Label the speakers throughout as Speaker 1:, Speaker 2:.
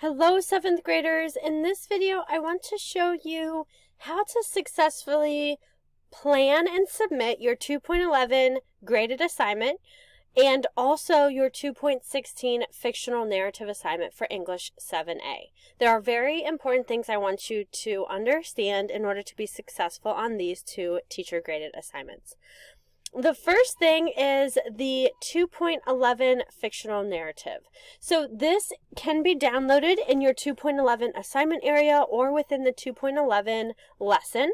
Speaker 1: Hello, 7th graders. In this video, I want to show you how to successfully plan and submit your 2.11 graded assignment and also your 2.16 fictional narrative assignment for English 7A. There are very important things I want you to understand in order to be successful on these two teacher graded assignments. The first thing is the 2.11 fictional narrative. So this can be downloaded in your 2.11 assignment area or within the 2.11 lesson.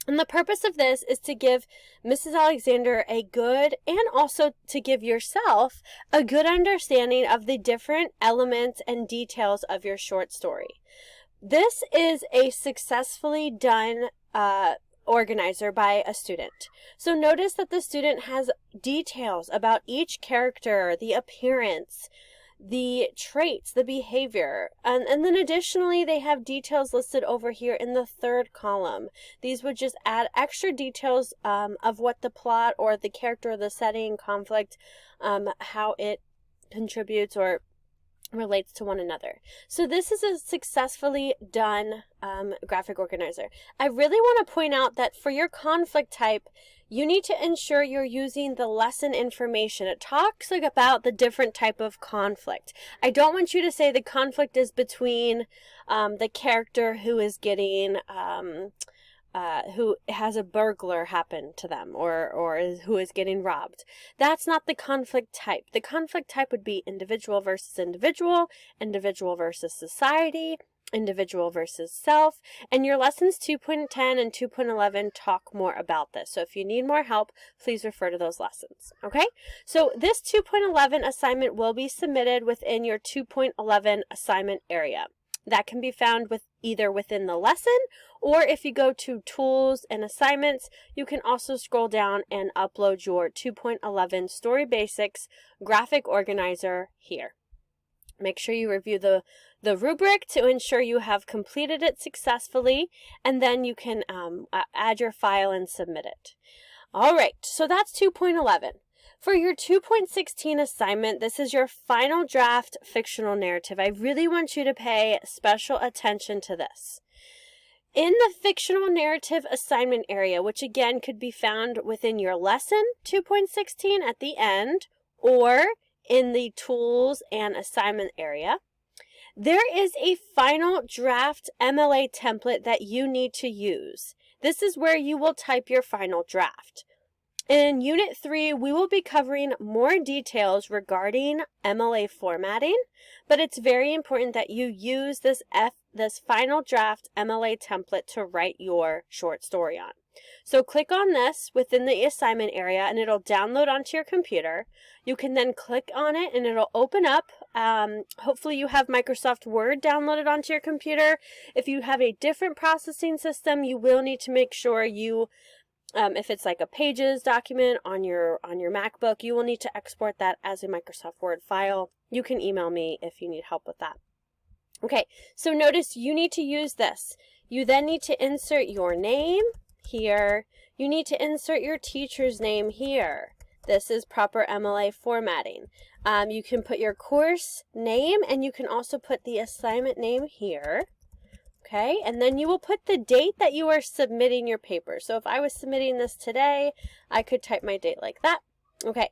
Speaker 1: And the purpose of this is to give Mrs. Alexander a good, and also to give yourself a good understanding of the different elements and details of your short story. This is a successfully done organizer by a student. So notice that the student has details about each character, the appearance, the traits, the behavior, and then additionally they have details listed over here in the third column. These would just add extra details of what the plot or the character, the setting, conflict, how it contributes or relates to one another. So this is a successfully done graphic organizer. I really want to point out that for your conflict type, you need to ensure you're using the lesson information. It talks about the different type of conflict. I don't want you to say the conflict is between the character who is getting who has a burglar happen to them or who is getting robbed. That's not the conflict type. The conflict type would be individual versus individual, individual versus society, individual versus self, and your lessons 2.10 and 2.11 talk more about this. So if you need more help, please refer to those lessons. Okay? So this 2.11 assignment will be submitted within your 2.11 assignment area. That can be found either within the lesson, or if you go to Tools and Assignments, you can also scroll down and upload your 2.11 Story Basics graphic organizer here. Make sure you review the rubric to ensure you have completed it successfully, and then you can add your file and submit it. All right, so that's 2.11. For your 2.16 assignment, this is your final draft fictional narrative. I really want you to pay special attention to this. In the fictional narrative assignment area, which again could be found within your lesson 2.16 at the end, or in the tools and assignment area, there is a final draft MLA template that you need to use. This is where you will type your final draft. In Unit 3, we will be covering more details regarding MLA formatting, but it's very important that you use this final draft MLA template to write your short story on. So click on this within the assignment area and it'll download onto your computer. You can then click on it and it'll open up. Hopefully you have Microsoft Word downloaded onto your computer. If you have a different processing system, you will need to make sure you if it's like a Pages document on your MacBook, you will need to export that as a Microsoft Word file. You can email me if you need help with that. Okay, so notice you need to use this. You then need to insert your name here. You need to insert your teacher's name here. This is proper MLA formatting. You can put your course name and you can also put the assignment name here. Okay, and then you will put the date that you are submitting your paper. So if I was submitting this today, I could type my date like that. Okay,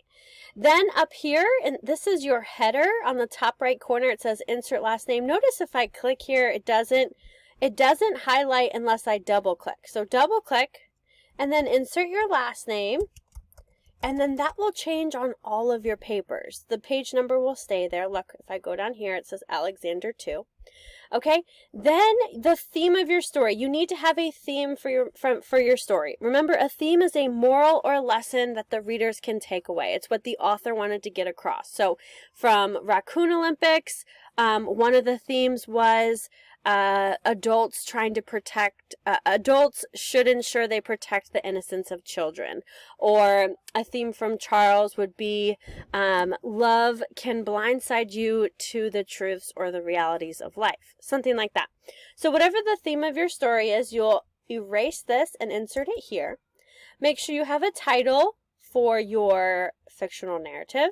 Speaker 1: then up here, and this is your header on the top right corner, it says insert last name. Notice if I click here, it doesn't highlight unless I double click. So double click and then insert your last name. And then that will change on all of your papers. The page number will stay there. Look, if I go down here, it says Alexander 2. Okay, then the theme of your story. You need to have a theme for your story. Remember, a theme is a moral or lesson that the readers can take away. It's what the author wanted to get across. So from Raccoon Olympics, one of the themes was adults should ensure they protect the innocence of children. Or a theme from Charles would be love can blindside you to the truths or the realities of life. Something like that. So whatever the theme of your story is, you'll erase this and insert it here. Make sure you have a title for your fictional narrative.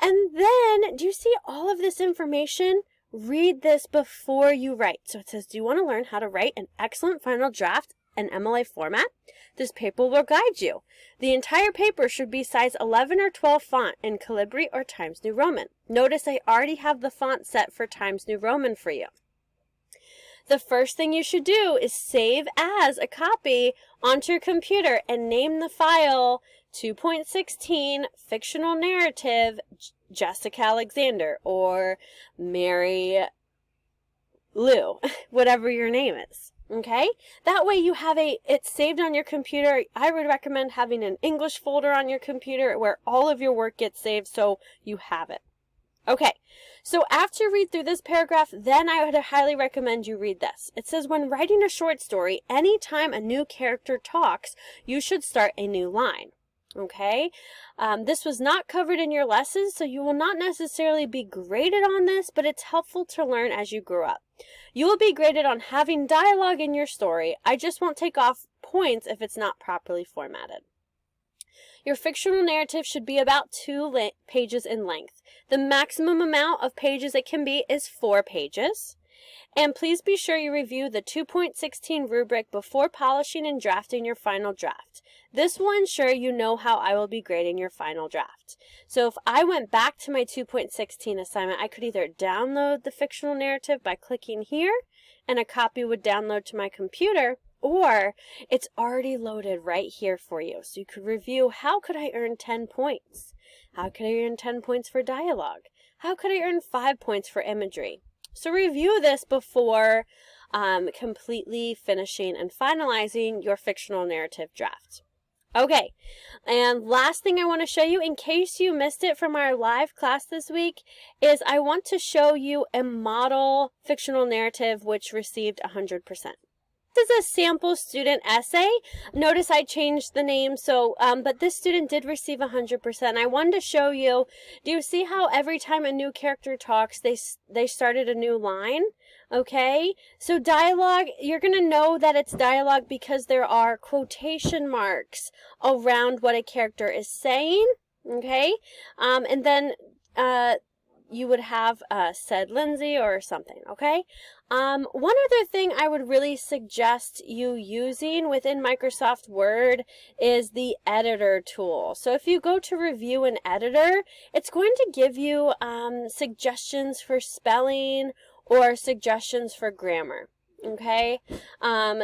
Speaker 1: And then, do you see all of this information read this before you write. So it says, do you want to learn how to write an excellent final draft in MLA format? This paper will guide you. The entire paper should be size 11 or 12 font in Calibri or Times New Roman. Notice I already have the font set for Times New Roman for you. The first thing you should do is save as a copy onto your computer and name the file 2.16 Fictional Narrative Jessica Alexander or Mary Lou, whatever your name is. Okay? That way you have it's saved on your computer. I would recommend having an English folder on your computer where all of your work gets saved so you have it. Okay, so after you read through this paragraph, then I would highly recommend you read this. It says, when writing a short story, anytime a new character talks, you should start a new line. Okay, this was not covered in your lessons, so you will not necessarily be graded on this, but it's helpful to learn as you grow up. You will be graded on having dialogue in your story. I just won't take off points if it's not properly formatted. Your fictional narrative should be about 2 pages in length. The maximum amount of pages it can be is 4 pages. And please be sure you review the 2.16 rubric before polishing and drafting your final draft. This will ensure you know how I will be grading your final draft. So if I went back to my 2.16 assignment, I could either download the fictional narrative by clicking here, and a copy would download to my computer, or it's already loaded right here for you. So you could review, how could I earn 10 points? How could I earn 10 points for dialogue? How could I earn 5 points for imagery? So review this before completely finishing and finalizing your fictional narrative draft. Okay, and last thing I want to show you, in case you missed it from our live class this week, is I want to show you a model fictional narrative which received 100%. This is a sample student essay. Notice I changed the name, so but this student did receive 100%. I wanted to show you, do you see how every time a new character talks, they started a new line? Okay, so dialogue, you're going to know that it's dialogue because there are quotation marks around what a character is saying, okay? And then you would have said Lindsay or something, okay? One other thing I would really suggest you using within Microsoft Word is the editor tool. So if you go to review an editor, it's going to give you suggestions for spelling or suggestions for grammar. Okay,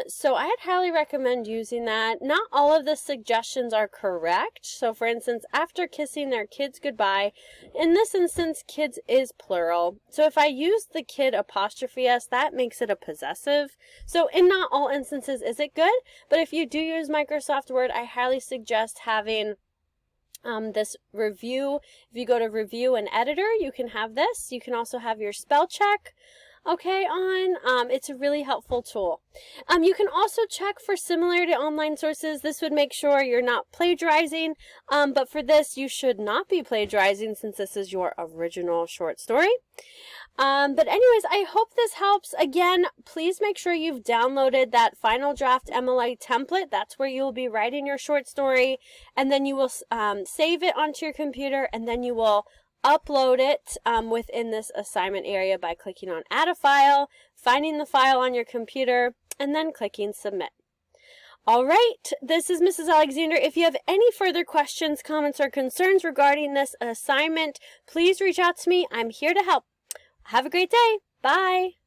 Speaker 1: so I'd highly recommend using that. Not all of the suggestions are correct. So for instance, after kissing their kids goodbye, in this instance, kids is plural. So if I use the kid apostrophe s, that makes it a possessive. So in not all instances is it good, but if you do use Microsoft Word, I highly suggest having this review. If you go to review an editor, you can have this. You can also have your spell check. Okay, it's a really helpful tool. You can also check for similarity to online sources. This would make sure you're not plagiarizing, but for this, you should not be plagiarizing since this is your original short story. But anyways, I hope this helps. Again, please make sure you've downloaded that Final Draft MLA template. That's where you'll be writing your short story, and then you will save it onto your computer, and then you will upload it within this assignment area by clicking on Add a File, finding the file on your computer, and then clicking Submit. All right, this is Mrs. Alexander. If you have any further questions, comments, or concerns regarding this assignment, please reach out to me. I'm here to help. Have a great day. Bye.